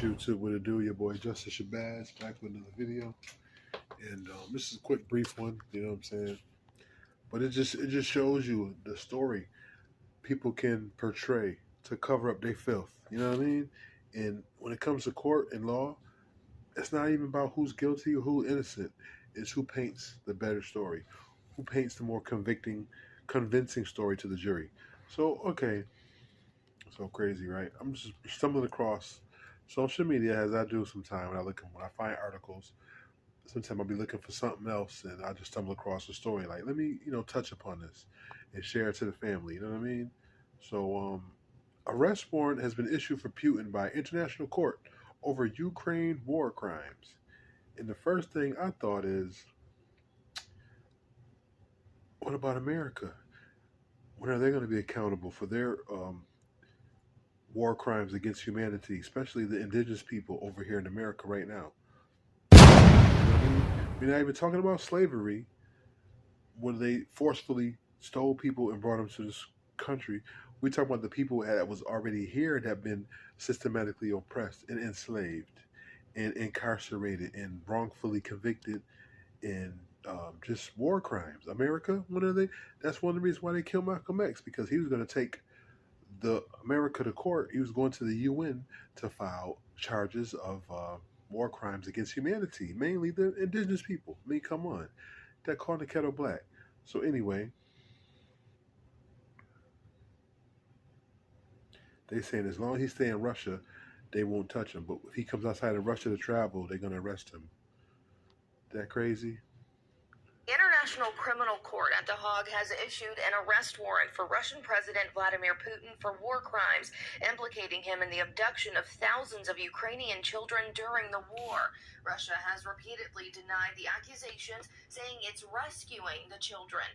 YouTube, what it do? Your boy Justice Shabazz back with another video, and this is a quick, brief one. You know what I'm saying? But it just shows you the story people can portray to cover up their filth. You know what I mean? And when it comes to court and law, it's not even about who's guilty or who's innocent. It's who paints the better story, who paints the more convincing story to the jury. So okay, so crazy, right? I'm just stumbling across social media as I do sometimes when I find articles. Sometimes I'll be looking for something else, and I just stumble across a story. Like, let me touch upon this and share it to the family. You know what I mean? So, arrest warrant has been issued for Putin by international court over Ukraine war crimes. And the first thing I thought is, what about America? When are they going to be accountable for their war crimes against humanity, especially the indigenous people over here in America right now? You know what I mean? We're not even talking about slavery, when they forcefully stole people and brought them to this country. We talk about the people that was already here that have been systematically oppressed and enslaved and incarcerated and wrongfully convicted in just war crimes. America, what are they? That's one of the reasons why they killed Malcolm X, because he was going to take the America to court. He was going to the UN to file charges of war crimes against humanity, mainly the indigenous people. I mean, come on, that called the kettle black. So anyway, they saying as long as he stay in Russia, they won't touch him. But if he comes outside of Russia to travel, they're gonna arrest him. That crazy? International Criminal Court at The Hague has issued an arrest warrant for Russian President Vladimir Putin for war crimes, implicating him in the abduction of thousands of Ukrainian children during the war. Russia has repeatedly denied the accusations, saying it's rescuing the children.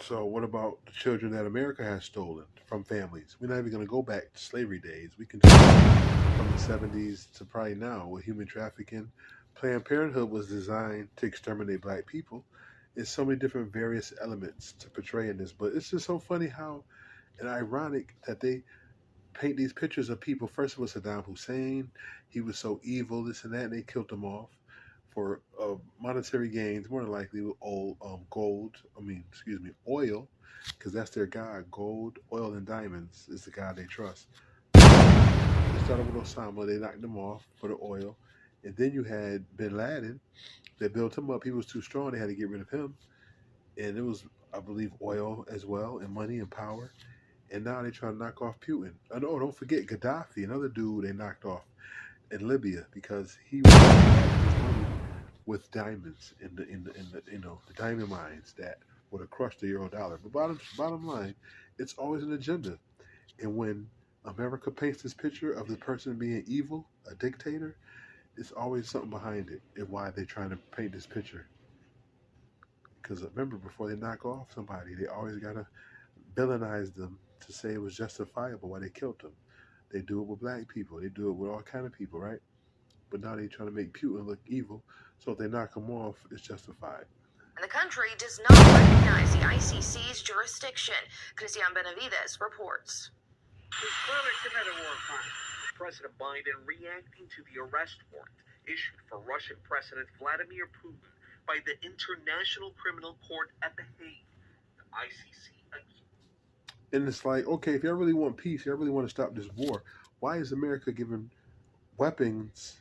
So what about the children that America has stolen from families? We're not even going to go back to slavery days. We can from the 70s to probably now with human trafficking. Planned Parenthood was designed to exterminate black people. There's so many different various elements to portray in this, but it's just so funny how and ironic that they paint these pictures of people. First it was Saddam Hussein. He was so evil, this and that, and they killed him off for monetary gains, more than likely with oil, because that's their god. Gold, oil, and diamonds is the god they trust. They started with Osama, they knocked him off for the oil. And then you had Bin Laden. They built him up. He was too strong. They had to get rid of him. And it was, I believe, oil as well, and money and power. And now they're trying to knock off Putin. Oh, no, don't forget Gaddafi, another dude they knocked off in Libya because he was his money with diamonds in the diamond mines that would have crushed the euro dollar. But bottom line, it's always an agenda. And when America paints this picture of the person being evil, a dictator, it's always something behind it and why they're trying to paint this picture. Because remember, before they knock off somebody, they always got to villainize them to say it was justifiable why they killed them. They do it with black people. They do it with all kind of people, right? But now they're trying to make Putin look evil. So if they knock him off, it's justified. The country does not recognize the ICC's jurisdiction. Christian Benavides reports. He's clearly committed war crimes. President Biden reacting to the arrest warrant issued for Russian President Vladimir Putin by the International Criminal Court at The Hague, the ICC. And it's like, okay, if y'all really want peace, y'all really want to stop this war, why is America giving weapons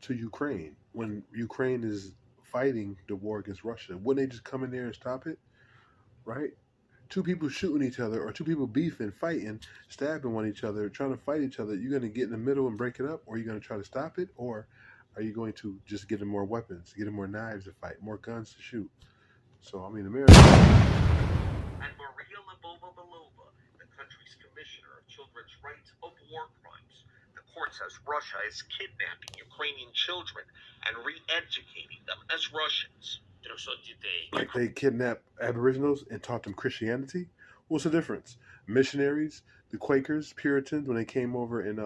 to Ukraine when Ukraine is fighting the war against Russia? Wouldn't they just come in there and stop it, right? Two people shooting each other, or two people beefing, fighting, stabbing one each other, trying to fight each other, you're going to get in the middle and break it up, or are you going to try to stop it, or are you going to just get them more weapons, get them more knives to fight, more guns to shoot? So, I mean, America... And Maria Lvova-Belova, the country's commissioner of children's rights of war crimes. The court says Russia is kidnapping Ukrainian children and re-educating them as Russians. Like they kidnapped Aboriginals and taught them Christianity? What's the difference? Missionaries, the Quakers, Puritans, when they came over and,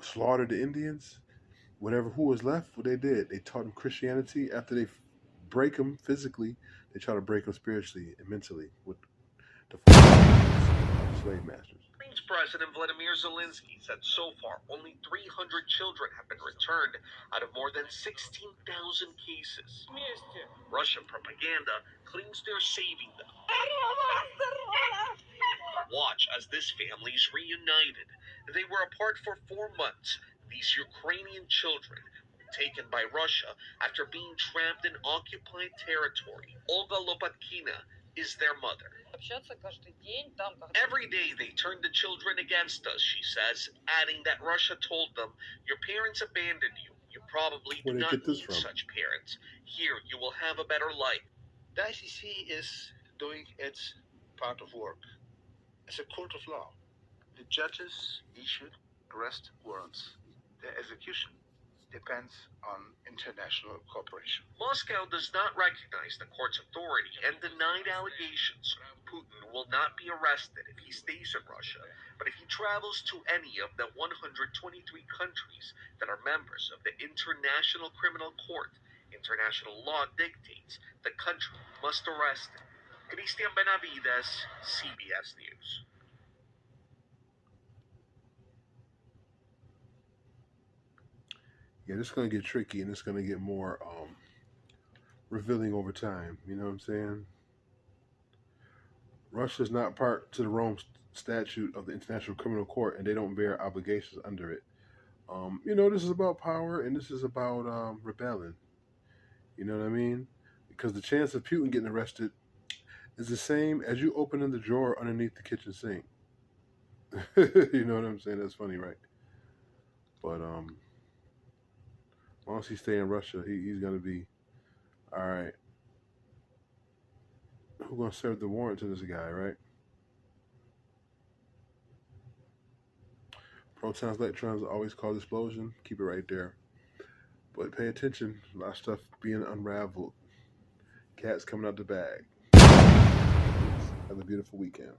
slaughtered the Indians, who was left, what they did, they taught them Christianity. After they break them physically, they try to break them spiritually and mentally with the slave masters. President Vladimir Zelensky said so far only 300 children have been returned out of more than 16,000 cases. Russian propaganda claims they're saving them. Watch as this family is reunited. They were apart for 4 months. These Ukrainian children were taken by Russia after being trapped in occupied territory. Olga Lopatkina is their mother. Every day they turn the children against us, she says, adding that Russia told them, your parents abandoned you. You probably do not need such parents. Here you will have a better life. The ICC is doing its part of work. It's a court of law. The judges issued arrest warrants. Their execution depends on international cooperation. Moscow does not recognize the court's authority and denied allegations. Putin will not be arrested if he stays in Russia, but if he travels to any of the 123 countries that are members of the International Criminal Court, international law dictates the country must arrest him. Christian Benavides, CBS News. Yeah, this is going to get tricky, and it's going to get more revealing over time. You know what I'm saying? Russia's not part to the Rome Statute of the International Criminal Court, and they don't bear obligations under it. You know, this is about power, and this is about rebelling. You know what I mean? Because the chance of Putin getting arrested is the same as you opening the drawer underneath the kitchen sink. You know what I'm saying? That's funny, right? But once he stay in Russia, he's gonna be all right. Who's gonna serve the warrant to this guy, right? Protons, electrons always cause explosion. Keep it right there. But pay attention. A lot of stuff being unraveled. Cats coming out the bag. Have a beautiful weekend.